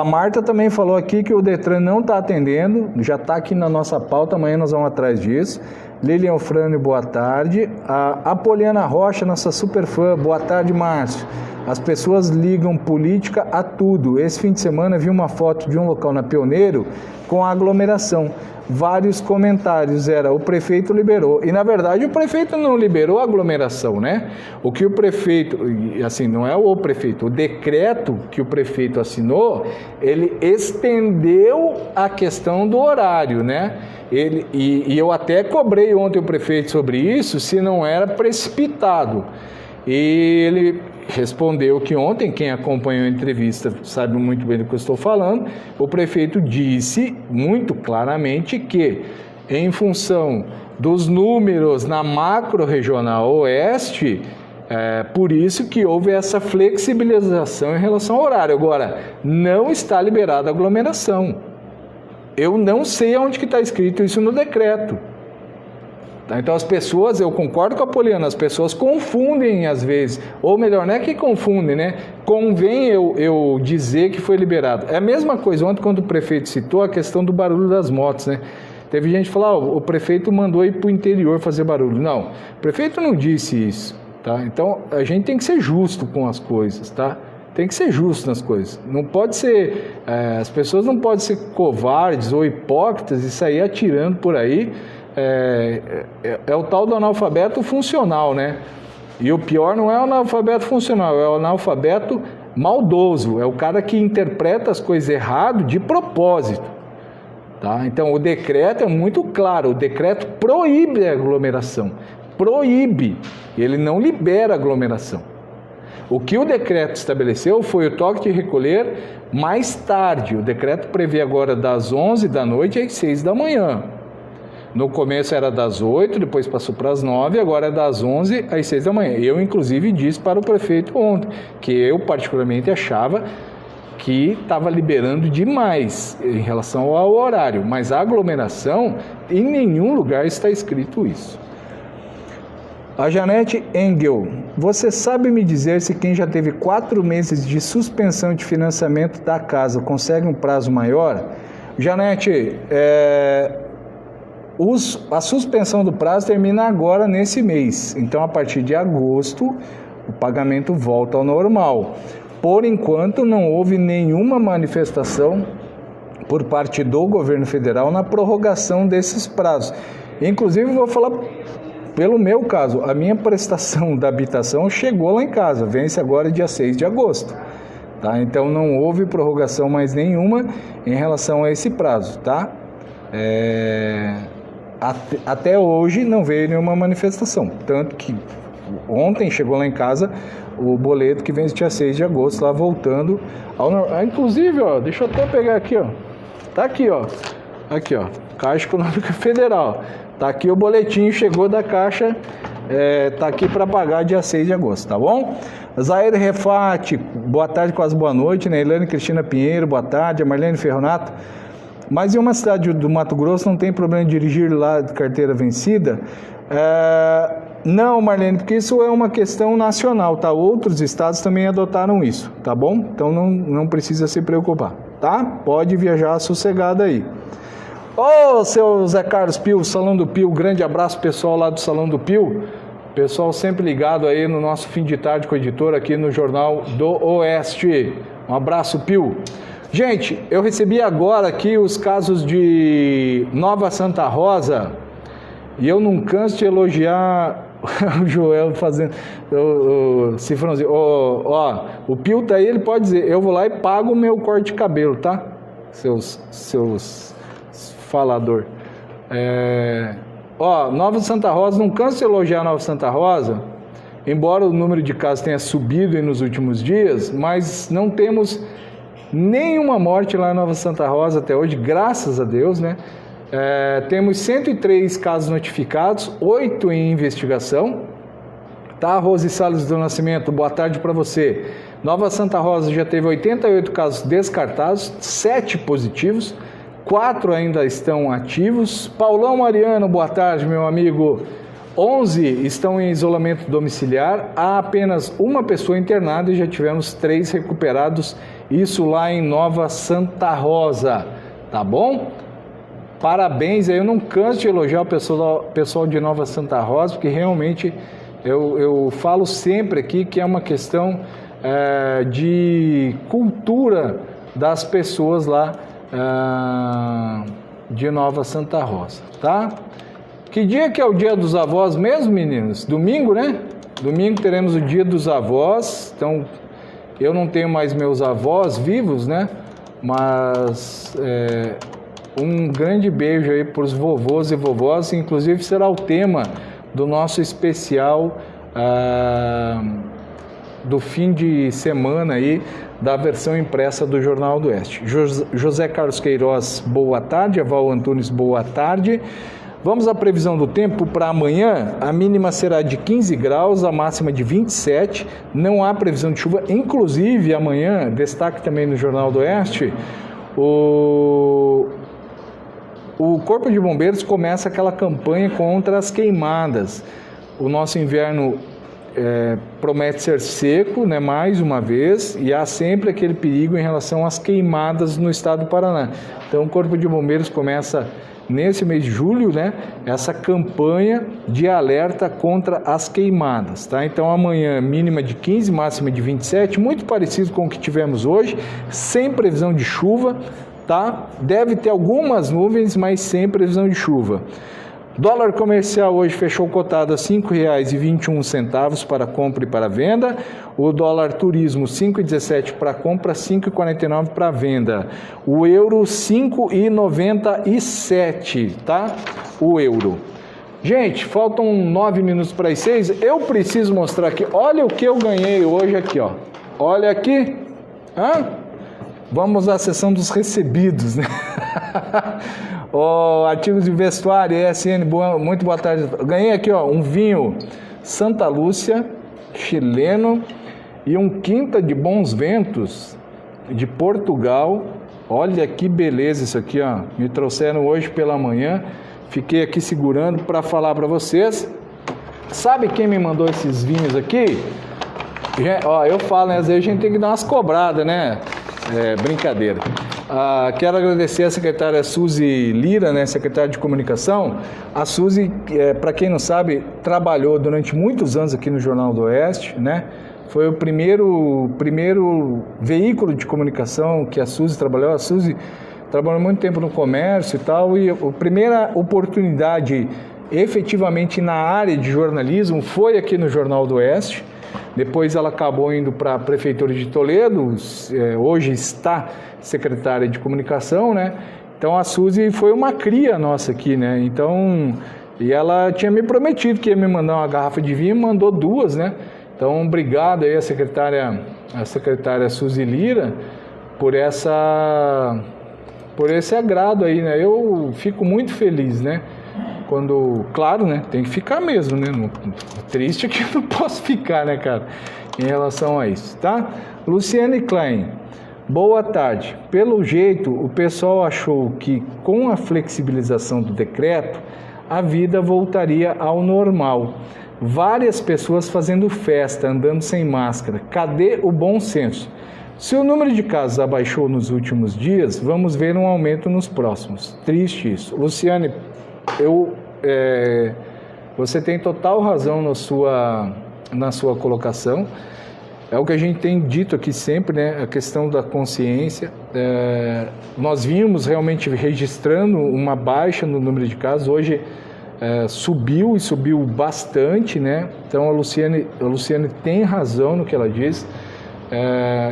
Marta também falou aqui que o Detran não está atendendo, já está aqui na nossa pauta, amanhã nós vamos atrás disso. Lilian Frânio, boa tarde. A Poliana Rocha, nossa super fã, boa tarde, Márcio. As pessoas ligam política a tudo. Esse fim de semana vi uma foto de um local na Pioneiro com aglomeração. Vários comentários, o prefeito liberou. E na verdade o prefeito não liberou a aglomeração, né? O que o prefeito, assim, não é o prefeito, o decreto que o prefeito assinou, ele estendeu a questão do horário, né? E eu até cobrei ontem o prefeito sobre isso, se não era precipitado. E ele respondeu que ontem, quem acompanhou a entrevista sabe muito bem do que eu estou falando, o prefeito disse muito claramente que, em função dos números na macro-regional oeste, por isso que houve essa flexibilização em relação ao horário. Agora, não está liberada a aglomeração. Eu não sei onde que está escrito isso no decreto. Tá? Então as pessoas, eu concordo com a Poliana, as pessoas confundem às vezes, ou melhor, não é que confundem, né? Convém eu dizer que foi liberado. É a mesma coisa, ontem quando o prefeito citou a questão do barulho das motos, né? Teve gente que falou, o prefeito mandou ir para o interior fazer barulho. Não, o prefeito não disse isso, tá? Então a gente tem que ser justo com as coisas, tá? Tem que ser justo nas coisas. Não pode ser, as pessoas não podem ser covardes ou hipócritas e sair atirando por aí. É o tal do analfabeto funcional, né? E o pior não é o analfabeto funcional, é o analfabeto maldoso. É o cara que interpreta as coisas errado de propósito. Tá? Então o decreto é muito claro. O decreto proíbe a aglomeração. Proíbe. Ele não libera a aglomeração. O que o decreto estabeleceu foi o toque de recolher mais tarde. O decreto prevê agora das 11 da noite às 6 da manhã. No começo era das 8, depois passou para as 9, agora é das 11 às 6 da manhã. Eu, inclusive, disse para o prefeito ontem que eu, particularmente, achava que estava liberando demais em relação ao horário. Mas a aglomeração, em nenhum lugar está escrito isso. A Janete Engel, você sabe me dizer se quem já teve 4 meses de suspensão de financiamento da casa consegue um prazo maior? Janete, a suspensão do prazo termina agora nesse mês, então a partir de agosto o pagamento volta ao normal. Por enquanto, não houve nenhuma manifestação por parte do governo federal na prorrogação desses prazos. Inclusive, vou falar pelo meu caso, a minha prestação da habitação chegou lá em casa, vence agora dia 6 de agosto. Tá? Então, não houve prorrogação mais nenhuma em relação a esse prazo, tá? Até hoje não veio nenhuma manifestação, tanto que ontem chegou lá em casa o boleto que vence dia 6 de agosto, lá voltando ao normal. Inclusive, ó, deixa eu até pegar aqui, ó. Tá aqui, ó. Aqui, ó. Caixa Econômica Federal. Tá aqui o boletim, chegou da Caixa, tá aqui para pagar dia 6 de agosto, tá bom? Zaire Refati, boa tarde, quase boa noite. Neilane Cristina Pinheiro, boa tarde. A Marlene Ferronato. Mas em uma cidade do Mato Grosso não tem problema de dirigir lá de carteira vencida? Não, Marlene, porque isso é uma questão nacional, tá? Outros estados também adotaram isso, tá bom? Então não precisa se preocupar, tá? Pode viajar sossegado aí. Ô, seu Zé Carlos Pio, Salão do Pio, grande abraço pessoal lá do Salão do Pio. Pessoal sempre ligado aí no nosso fim de tarde com o editor aqui no Jornal do Oeste. Um abraço, Pio. Gente, eu recebi agora aqui os casos de Nova Santa Rosa e eu não canso de elogiar o Joel fazendo o cifrãozinho. Ó, o Pio tá aí, ele pode dizer, eu vou lá e pago o meu corte de cabelo, tá? Seus falador. Nova Santa Rosa, não canso de elogiar Nova Santa Rosa, embora o número de casos tenha subido nos últimos dias, mas não temos nenhuma morte lá em Nova Santa Rosa até hoje, graças a Deus, né? Temos 103 casos notificados, 8 em investigação. Tá, Rose Salles do Nascimento, boa tarde para você. Nova Santa Rosa já teve 88 casos descartados, 7 positivos, 4 ainda estão ativos. Paulão Mariano, boa tarde, meu amigo. 11 estão em isolamento domiciliar, há apenas uma pessoa internada e já tivemos 3 recuperados, isso lá em Nova Santa Rosa, tá bom? Parabéns, eu não canso de elogiar o pessoal de Nova Santa Rosa, porque realmente eu falo sempre aqui que é uma questão de cultura das pessoas lá de Nova Santa Rosa, tá? Que dia que é o dia dos avós mesmo, meninos? Domingo, né? Domingo teremos o dia dos avós, então eu não tenho mais meus avós vivos, né? Mas um grande beijo aí para os vovôs e vovós, inclusive será o tema do nosso especial do fim de semana aí, da versão impressa do Jornal do Oeste. José Carlos Queiroz, boa tarde. Val Antunes, boa tarde. Vamos à previsão do tempo para amanhã. A mínima será de 15 graus, a máxima de 27. Não há previsão de chuva. Inclusive, amanhã, destaque também no Jornal do Oeste, o Corpo de Bombeiros começa aquela campanha contra as queimadas. O nosso inverno promete ser seco, né, mais uma vez, e há sempre aquele perigo em relação às queimadas no estado do Paraná. Então, o Corpo de Bombeiros começa nesse mês de julho, né, essa campanha de alerta contra as queimadas, tá? Então, amanhã, mínima de 15, máxima de 27, muito parecido com o que tivemos hoje, sem previsão de chuva, tá? Deve ter algumas nuvens, mas sem previsão de chuva. Dólar comercial hoje fechou cotado a R$ 5,21 para compra e para venda. O dólar turismo R$ 5,17 para compra, R$ 5,49 para venda. O euro R$ 5,97, tá? O euro. Gente, faltam 9 minutos para as 6. Eu preciso mostrar aqui. Olha o que eu ganhei hoje aqui, ó. Olha aqui. Vamos à seção dos recebidos, né? Artigos de vestuário, ESN, muito boa tarde. Ganhei aqui, ó, um vinho Santa Lúcia, chileno, e um Quinta de Bons Ventos, de Portugal. Olha que beleza isso aqui, ó. Me trouxeram hoje pela manhã. Fiquei aqui segurando para falar para vocês. Sabe quem me mandou esses vinhos aqui? Eu falo, né? Às vezes a gente tem que dar umas cobradas, né? Brincadeira. Quero agradecer a secretária Suzy Lira, né, secretária de comunicação. A Suzy, para quem não sabe, trabalhou durante muitos anos aqui no Jornal do Oeste, né? foi o primeiro veículo de comunicação que a Suzy trabalhou. A Suzy trabalhou muito tempo no comércio e tal, e a primeira oportunidade efetivamente na área de jornalismo foi aqui no Jornal do Oeste. Depois ela acabou indo para a Prefeitura de Toledo, hoje está secretária de comunicação, né? Então a Suzy foi uma cria nossa aqui, né? Então, e ela tinha me prometido que ia me mandar uma garrafa de vinho, mandou 2, né? Então, obrigado aí a secretária Suzy Lira por esse agrado aí, né? Eu fico muito feliz, né? Quando, claro, né? Tem que ficar mesmo, né? Triste é que eu não posso ficar, né, cara? Em relação a isso, tá? Luciane Klein, boa tarde. Pelo jeito, o pessoal achou que com a flexibilização do decreto, a vida voltaria ao normal. Várias pessoas fazendo festa, andando sem máscara. Cadê o bom senso? Se o número de casos abaixou nos últimos dias, vamos ver um aumento nos próximos. Triste isso. Luciane, você tem total razão na sua colocação. É o que a gente tem dito aqui sempre, né? A questão da consciência. Nós vimos realmente registrando uma baixa no número de casos. Hoje subiu e subiu bastante, né? Então a Luciane tem razão no que ela diz.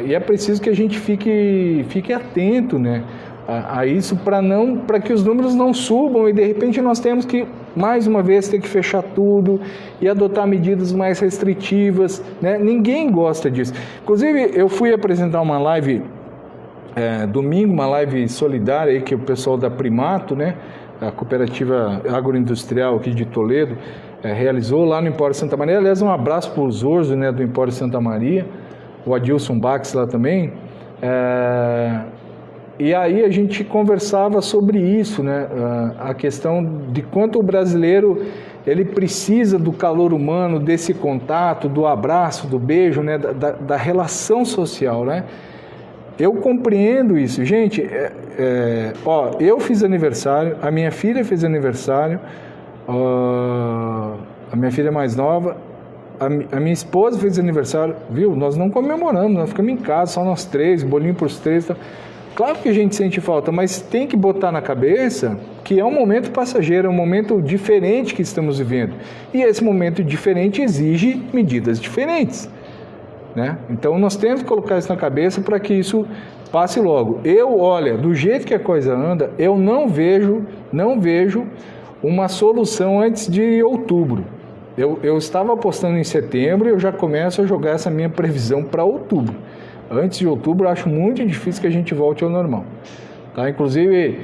E é preciso que a gente fique atento, né? A isso para que os números não subam e de repente nós temos que mais uma vez ter que fechar tudo e adotar medidas mais restritivas, né? Ninguém gosta disso. Inclusive eu fui apresentar uma live domingo, uma live solidária aí que o pessoal da Primato, né? A cooperativa agroindustrial aqui de Toledo realizou lá no Empório Santa Maria. Aliás, um abraço para o Zorzo, né, do Empório Santa Maria, o Adilson Bax lá também. E aí a gente conversava sobre isso, né? A questão de quanto o brasileiro ele precisa do calor humano, desse contato, do abraço, do beijo, né? Da relação social, né? Eu compreendo isso. Gente, eu fiz aniversário, a minha filha fez aniversário, a minha filha mais nova, a minha esposa fez aniversário, viu? Nós não comemoramos, nós ficamos em casa, só nós 3, bolinho para os 3, tá? Claro que a gente sente falta, mas tem que botar na cabeça que é um momento passageiro, é um momento diferente que estamos vivendo. E esse momento diferente exige medidas diferentes, né? Então nós temos que colocar isso na cabeça para que isso passe logo. Olha, do jeito que a coisa anda, eu não vejo uma solução antes de outubro. Eu estava apostando em setembro e eu já começo a jogar essa minha previsão para outubro. Antes de outubro, eu acho muito difícil que a gente volte ao normal. Tá? Inclusive,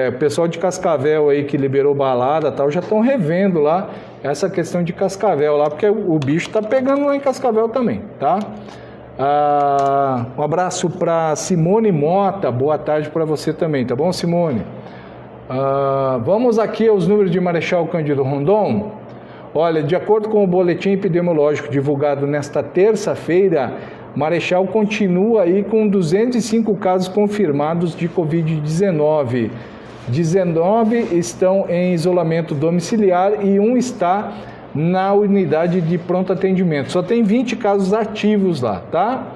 o pessoal de Cascavel aí que liberou balada tal, já estão revendo lá essa questão de Cascavel lá, porque o bicho está pegando lá em Cascavel também, tá? Um abraço para Simone Mota, boa tarde para você também, tá bom, Simone? Vamos aqui aos números de Marechal Cândido Rondon. Olha, de acordo com o boletim epidemiológico divulgado nesta terça-feira, Marechal continua aí com 205 casos confirmados de Covid-19. 19 estão em isolamento domiciliar e 1 está na unidade de pronto atendimento. Só tem 20 casos ativos lá, tá?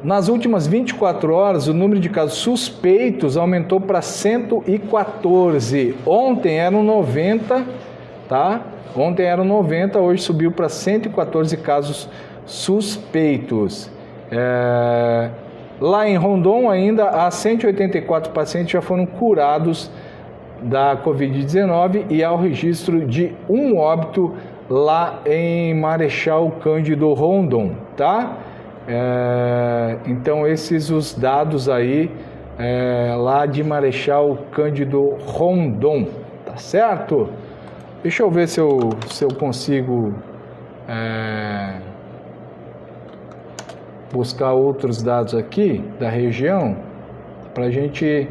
Nas últimas 24 horas, o número de casos suspeitos aumentou para 114. Ontem eram 90, tá? Ontem eram 90, hoje subiu para 114 casos suspeitos. Lá em Rondon ainda, há 184 pacientes já foram curados da Covid-19 e há o registro de um óbito lá em Marechal Cândido Rondon, tá? Então esses os dados aí lá de Marechal Cândido Rondon, tá certo? Deixa eu ver se eu consigo buscar outros dados aqui da região para a gente...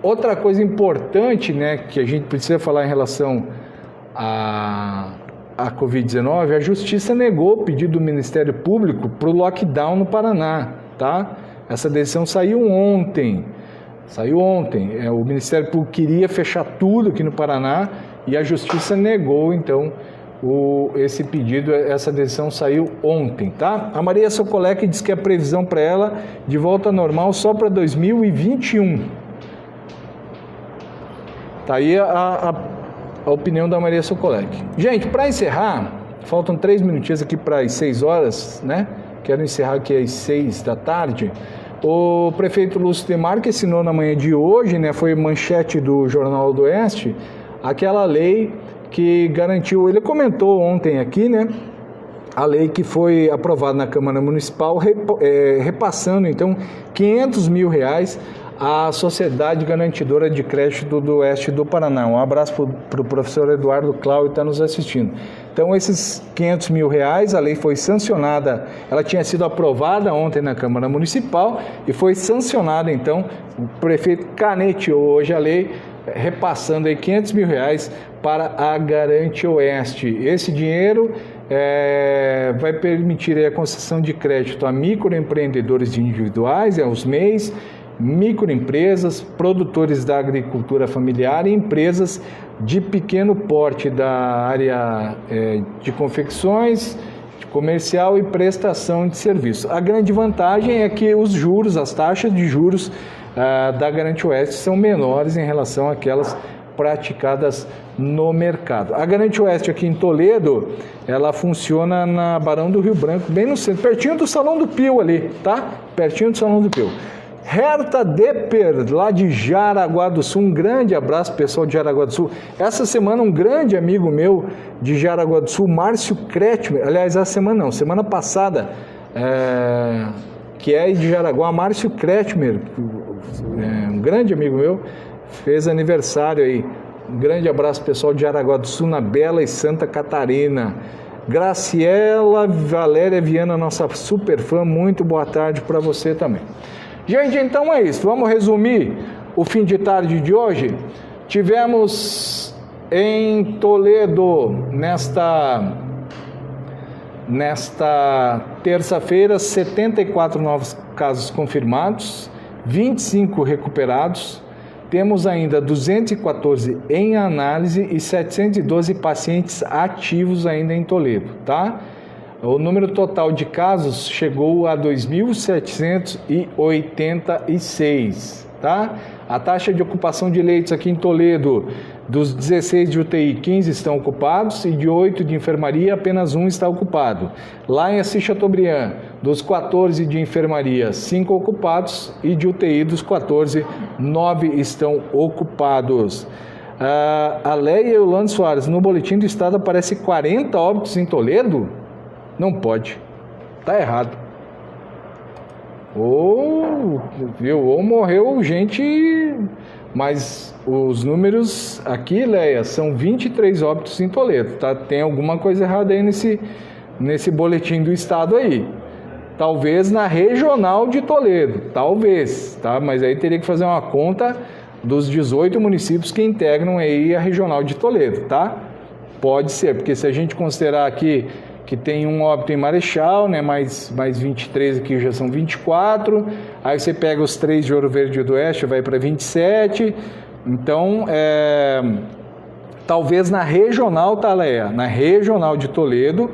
outra coisa importante, né, que a gente precisa falar em relação a Covid-19, a Justiça negou o pedido do Ministério Público para o lockdown no Paraná, tá? Essa decisão saiu ontem. O Ministério Público queria fechar tudo aqui no Paraná e a Justiça negou, então, esse pedido, essa decisão saiu ontem, tá? A Maria Sokolek diz que a previsão para ela de volta ao normal só para 2021. Tá aí a opinião da Maria Sokolek. Gente, para encerrar, faltam 3 minutinhos aqui para as 6 horas, né? Quero encerrar aqui às 6 da tarde. O prefeito Lúcio Demarque assinou na manhã de hoje, né? Foi manchete do Jornal do Oeste, aquela lei que garantiu, ele comentou ontem aqui, né, a lei que foi aprovada na Câmara Municipal, repassando, então, R$500 mil à Sociedade Garantidora de Crédito do Oeste do Paraná. Um abraço para o professor Eduardo Cláudio, que está nos assistindo. Então, esses R$500 mil, a lei foi sancionada, ela tinha sido aprovada ontem na Câmara Municipal e foi sancionada, então, o prefeito caneteou hoje a lei, repassando aí R$500 mil para a Garante Oeste. Esse dinheiro vai permitir a concessão de crédito a microempreendedores individuais, aos MEIs, microempresas, produtores da agricultura familiar e empresas de pequeno porte da área de confecções, comercial e prestação de serviço. A grande vantagem é que os juros, as taxas de juros da Garante Oeste são menores em relação àquelas praticadas no mercado. A Garante Oeste aqui em Toledo, ela funciona na Barão do Rio Branco, bem no centro, pertinho do Salão do Pio ali, tá? Pertinho do Salão do Pio. Herta Depper, lá de Jaraguá do Sul, um grande abraço pessoal de Jaraguá do Sul. Essa semana um grande amigo meu de Jaraguá do Sul, Márcio Kretschmer, aliás, essa semana não, semana passada, que é de Jaraguá, Márcio Kretschmer, um grande amigo meu, fez aniversário aí. Um grande abraço pessoal de Jaraguá do Sul, na Bela e Santa Catarina. Graciela Valéria Viana, nossa super fã, muito boa tarde para você também. Gente, então é isso. Vamos resumir o fim de tarde de hoje. Tivemos em Toledo, nesta terça-feira, 74 novos casos confirmados, 25 recuperados. Temos ainda 214 em análise e 712 pacientes ativos ainda em Toledo, tá? O número total de casos chegou a 2.786, tá? A taxa de ocupação de leitos aqui em Toledo, dos 16 de UTI, 15 estão ocupados e de 8 de enfermaria, apenas 1 está ocupado. Lá em Assis Chateaubriand, dos 14 de enfermaria, 5 ocupados e de UTI dos 14, 9 estão ocupados. A Leia Eulano Soares, no boletim do estado aparece 40 óbitos em Toledo? Não pode, tá errado. Ou morreu gente, mas os números aqui, Leia, são 23 óbitos em Toledo, tá? Tem alguma coisa errada aí nesse boletim do estado aí. Talvez na regional de Toledo, talvez, tá? Mas aí teria que fazer uma conta dos 18 municípios que integram aí a regional de Toledo, tá? Pode ser, porque se a gente considerar aqui que tem um óbito em Marechal, né, mais 23 aqui já são 24, aí você pega os 3 de Ouro Verde do Oeste, vai para 27, então, talvez na regional, tá, Leia? Na regional de Toledo,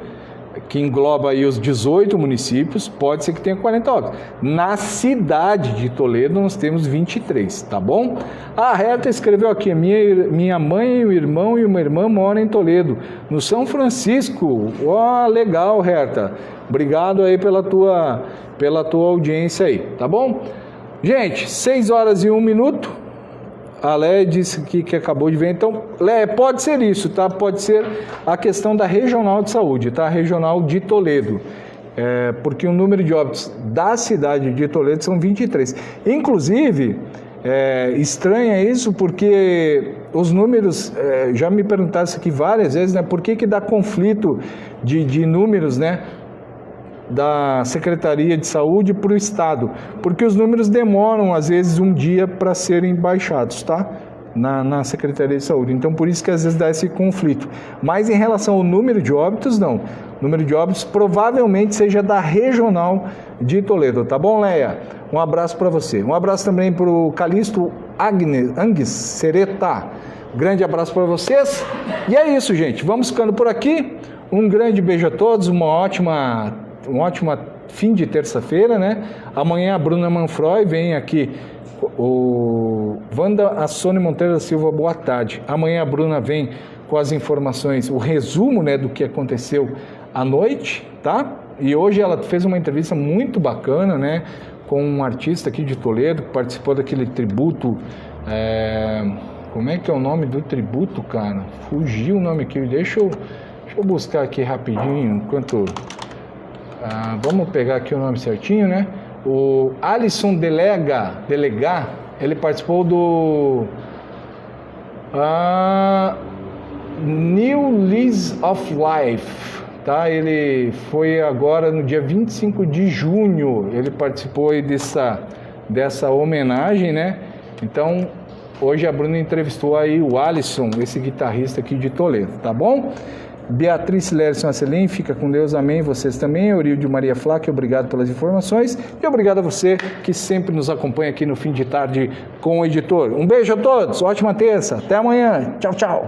que engloba aí os 18 municípios, pode ser que tenha 40 óbitos. Na cidade de Toledo, nós temos 23, tá bom? A Herta escreveu aqui, minha mãe, o irmão e uma irmã moram em Toledo, no São Francisco. Ó, legal, Herta. Obrigado aí pela tua audiência aí, tá bom? Gente, 6 horas e 1 minuto. A Léia disse que acabou de ver, então, Léia, pode ser isso, tá? Pode ser a questão da regional de saúde, tá? Regional de Toledo, porque o número de óbitos da cidade de Toledo são 23. Inclusive, estranha isso porque os números, já me perguntaram isso aqui várias vezes, né? Por que dá conflito de números, né? Da Secretaria de Saúde para o Estado, porque os números demoram, às vezes, um dia para serem baixados, tá? Na Secretaria de Saúde. Então, por isso que às vezes dá esse conflito. Mas em relação ao número de óbitos, não. O número de óbitos provavelmente seja da regional de Toledo, tá bom, Leia? Um abraço para você. Um abraço também para o Calixto Angues Sereta. Grande abraço para vocês. E é isso, gente. Vamos ficando por aqui. Um grande beijo a todos. Uma ótima fim de terça-feira, né? Amanhã a Bruna Manfroy vem aqui. O Wanda Assone Monteiro da Silva, boa tarde. Amanhã a Bruna vem com as informações, o resumo, né, do que aconteceu à noite, tá? E hoje ela fez uma entrevista muito bacana, né, com um artista aqui de Toledo, que participou daquele tributo. Como é que é o nome do tributo, cara? Fugiu o nome aqui. Deixa eu buscar aqui rapidinho, enquanto... vamos pegar aqui o nome certinho, né? O Alisson Delega, ele participou do New Lease of Life, tá? Ele foi agora no dia 25 de junho, ele participou aí dessa homenagem, né? Então, hoje a Bruna entrevistou aí o Alisson, esse guitarrista aqui de Toledo, tá bom? Beatriz Lerson Acelim, fica com Deus, amém. Vocês também. Eurílio Maria Flaque, obrigado pelas informações e obrigado a você que sempre nos acompanha aqui no Fim de Tarde com o Editor. Um beijo a todos, ótima terça, até amanhã, tchau, tchau.